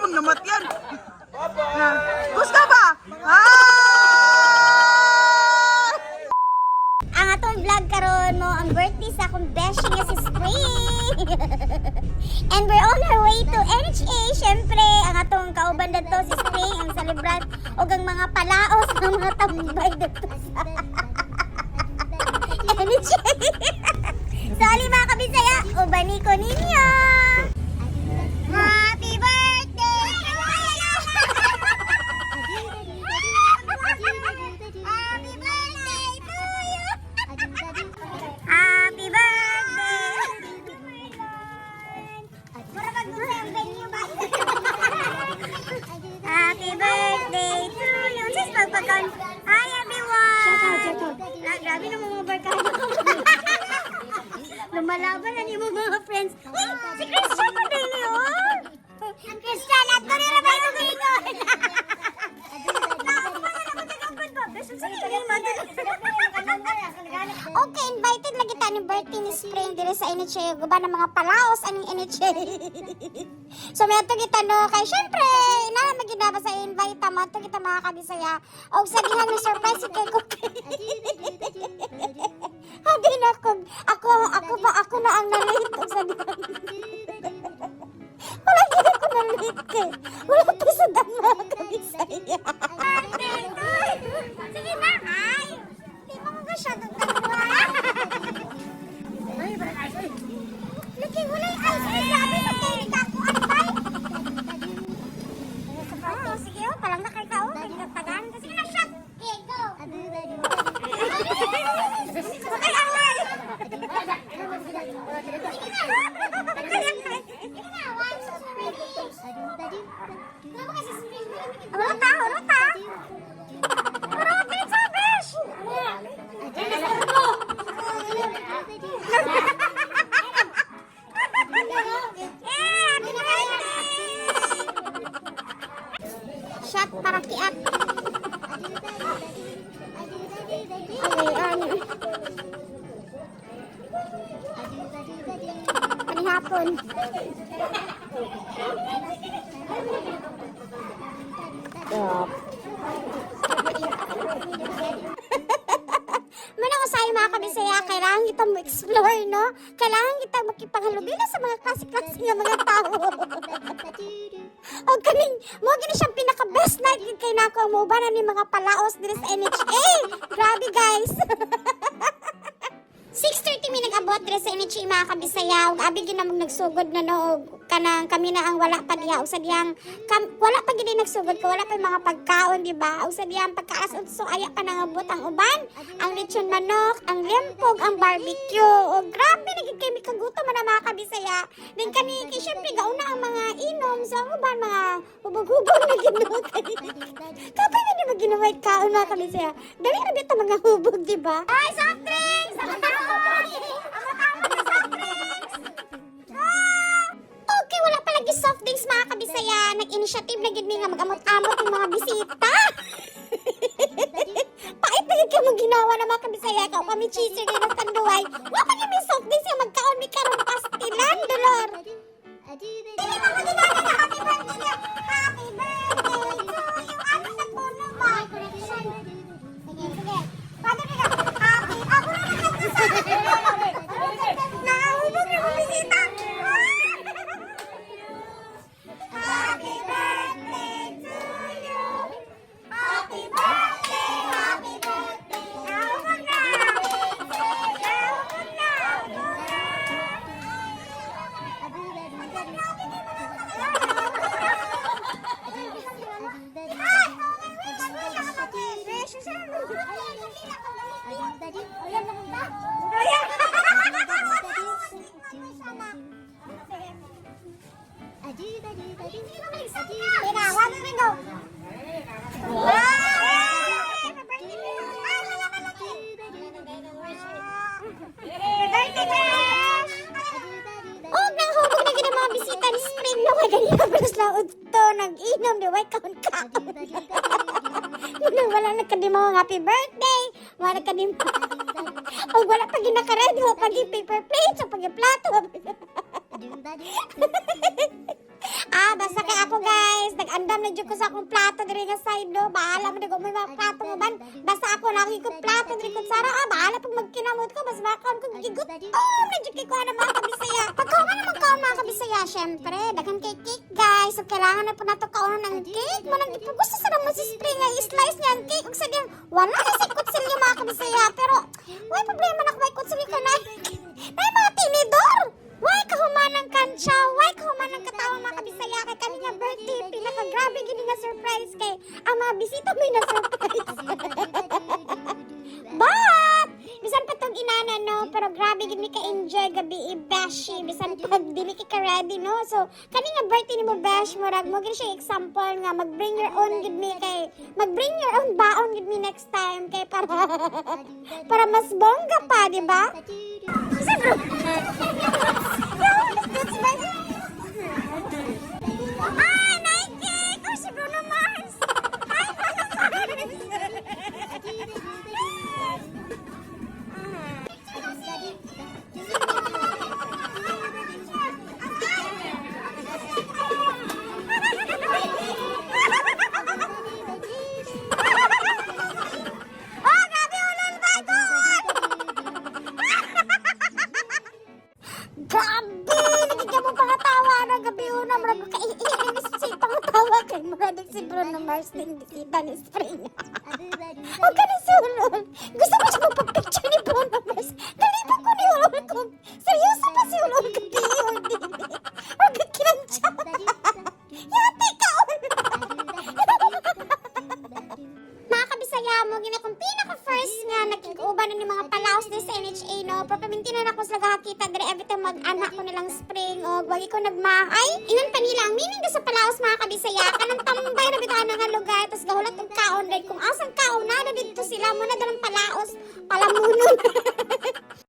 Cellphone namat yan. Gusto ba? Ah! Ang atong vlog karon mo ang birthday sa akong beshi nga si Spring. And we're on our way to NHA. Syempre, ang atong kauban dito si Spring ang celebrant ug ang mga palaos ng mga tambay dito sa NHA. So, ali mga kabisaya, ubani ko ninyo. Happy birthday! Happy birthday to you! Happy birthday! Para mag-gusto yung venue ba? Happy birthday to you! Just magpagkaon. Hi everyone! Grabe na mga barkada. Lumalaban na niyo mga friends. Uy, si Christian pa din yun! Christian, at ko rin na ba yung gingon? Okay, invited lagi tayo ni birthday ni Spring dito sa NHA. Guba ng mga palaos aning NHA. So, may ito kita no. Kaya syempre, na maginaba sa invite tama. Ito kita mga kabisaya. O sa dihan may surprise si Keko. Hadi na ako na ang nalate. O sa dihan. Wala gina ko nalate kay. Wala ko sa dan mga kabisaya. Sige na, ay. Di mo mo masyadong dalawa. Lagi, wala yung ice cream. Grabe sa cake ako. Ano ba? Oh, sige, oh. Palang na kayo ka, oh. Tagaan. Sige na, shot. Okay, go. Okay, away. Sige na, 1, 2, 3. Ruta. Ruta, sabes. Shot para kiat. Okay, panihapon. Manang usahay mga kabisaya, kailangan kita mo-explore, no? Kailangan kita makipanghalubila sa mga klase-klase ng mga tao. O kaning, mo gini siyang pinaka-best night kay nako ang maubanan ni mga palaos dito sa NHA. Grabe guys. 6:30 mi nag-abot dito sa NHA mga kabisaya. Ug abi gyud namang nagsugod na no kanang kami na ang wala pa diha. Ug sa diyang wala pa gid nagsugod ka, wala pa yung mga pagkaon, di ba? Ug sa diyang pagkaas so aya pa nangabot ang uban, ang lechon manok, ang lempog, ang barbecue. Ug grabe na gid kay mi kagutom man mga kabisaya. Then kani kay syempre gauna ang mga inom sa uban, mga hubog-hubog na ginuot. Kapay na di maginaway kaon mga kabisaya. Dali ra bitaw mga hubog, di ba? Ay, soft drinks! Okay, wala pa lagi soft drinks mga kabisaya. Nag-initiative na gid mi nga mag-amot-amot yung mga bisita. Pait na gid mo ginawa na mga kabisaya. Ikaw kami cheeser din ng kanduay. Wala pa gid mi soft drinks nga magkaon mi karon pastilan, dolor. Dili pa mo ginawa na happy birthday niya. Happy birthday to you. Ano sa puno ba? Sige. Paano nila? Happy. Ako na nagkakasama. Nakahubog yung bisita. Happy birthday to you. Happy birthday. Happy birthday. Nahubog na. Bisita ni Spring no kay ganina plus laod to nag-inom di way kaon-kaon. Wala nagkadimo happy birthday. Wala nagkadimo. O wala pa ginaka-ready ho pag paper plate sa pag-plato. Basta kay ako guys. medyo ko sa akong plato diri nga side do. Bahala mo ko may mga plato mo ban. Basta ako lagi ko plato diri ko Sara. Bahala pag magkinamot ko mas makaon ko gigot. Medyo kay ko na mga kabisaya. Pagkaon naman kaon mga kabisaya, syempre daghan kay cake guys. So kailangan na po nato kaon ng cake. Mo nang gusto sa mo si Spring nga i-slice niya ang cake ug sa diyang wala na si kutsilyo mga kabisaya. Pero way problema na may kutsilyo ka na. May mga tinidor. Why kahumanang kantsa? Why kahumanang katawa mga kabisaya? Kay kami nga birthday, pinaka-grabe gini nga surprise kay ang mga bisita mo na surprise. But, bisan pa tong inana no, pero grabe gini ka-enjoy gabi i-bashi. Bisan pag dili ka ready no. So, kani nga birthday ni mo bash mo, rag mo gini siya example nga, mag-bring your own gid me kay, mag-bring your own baon gid me next time kay para, para mas bongga pa, di ba? Kasi bro, ah, Nike! Oh, si Bruno Mars! Hi, Bruno Oh, grabe ulan ba ito? Grabe! Nagigyan mo pangatawa na gabi una. Marag ko kaiinis si pangatawa kay Maradig si Bruno Mars din kita ni Spring. Huwag ka na sulol. Gusto mo siya magpapicture ni Bruno Mars. Nalipag ko ni Ulol ko. Seryoso pa si Ulol ko di or di. Huwag ka kinantsa. Yate ka Mga kabisaya mo, gina kong pinaka-first nga nagkikuban na ni mga palaos din sa NHA, no? Papaminti na ako sa nakakita dire every time mag-anak ko nilang spring o wagi ko nagmahay. Ingon pa nila, ang meaning do sa palaos mga kabisaya, kanang tambay na bitahan nga lugar, tapos gahulat og kaon, kung asang kaon na dito sila, muna dalang palaos, palamunon.